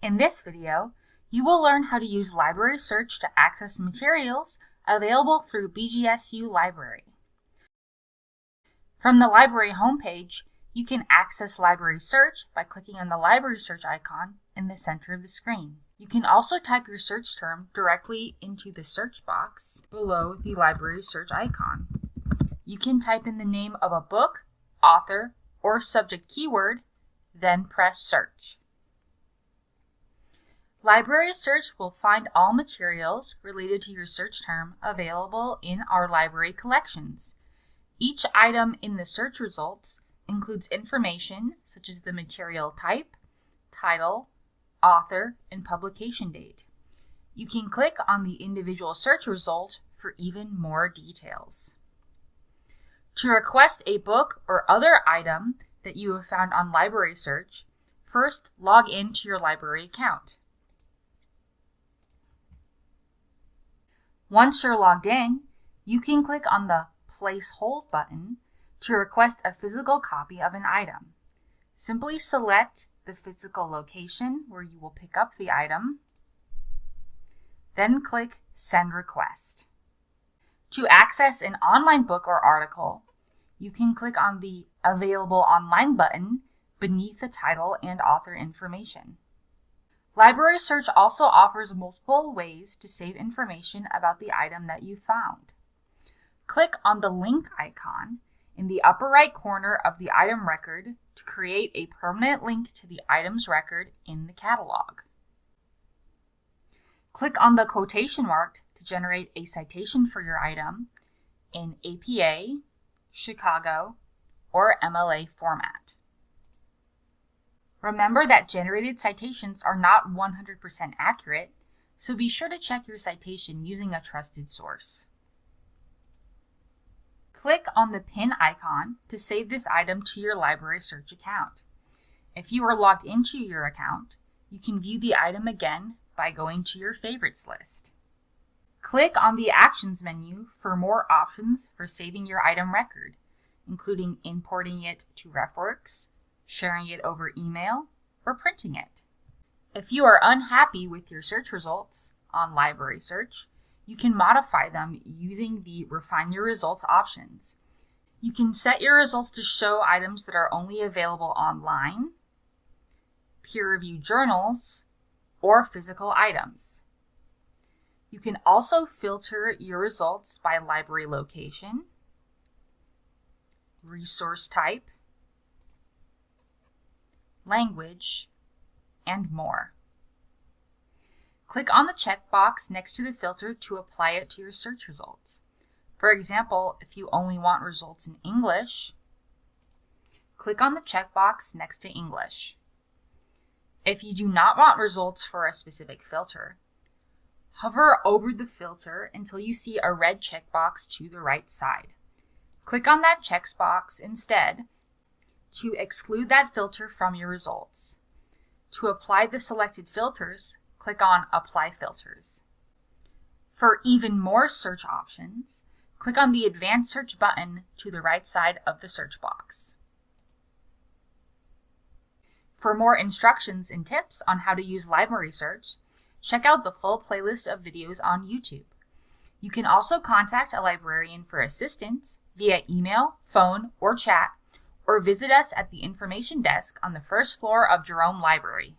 In this video, you will learn how to use Library Search to access materials available through BGSU Library. From the library homepage, you can access Library Search by clicking on the Library Search icon in the center of the screen. You can also type your search term directly into the search box below the Library Search icon. You can type in the name of a book, author, or subject keyword, then press Search. Library Search will find all materials related to your search term available in our library collections. Each item in the search results includes information such as the material type, title, author, and publication date. You can click on the individual search result for even more details. To request a book or other item that you have found on Library Search, first log in to your library account. Once you're logged in, you can click on the Place Hold button to request a physical copy of an item. Simply select the physical location where you will pick up the item, then click Send Request. To access an online book or article, you can click on the Available Online button beneath the title and author information. Library Search also offers multiple ways to save information about the item that you found. Click on the link icon in the upper right corner of the item record to create a permanent link to the item's record in the catalog. Click on the quotation mark to generate a citation for your item in APA, Chicago, or MLA format. Remember that generated citations are not 100% accurate, so be sure to check your citation using a trusted source. Click on the pin icon to save this item to your Library Search account. If you are logged into your account, you can view the item again by going to your favorites list. Click on the Actions menu for more options for saving your item record, including importing it to RefWorks, sharing it over email, or printing it. If you are unhappy with your search results on Library Search, you can modify them using the Refine Your Results options. You can set your results to show items that are only available online, peer-reviewed journals, or physical items. You can also filter your results by library location, resource type, language, and more. Click on the checkbox next to the filter to apply it to your search results. For example, if you only want results in English, click on the checkbox next to English. If you do not want results for a specific filter, hover over the filter until you see a red checkbox to the right side. Click on that checkbox instead to exclude that filter from your results. To apply the selected filters, click on Apply Filters. For even more search options, click on the Advanced Search button to the right side of the search box. For more instructions and tips on how to use Library Search, check out the full playlist of videos on YouTube. You can also contact a librarian for assistance via email, phone, or chat, or visit us at the information desk on the first floor of Jerome Library.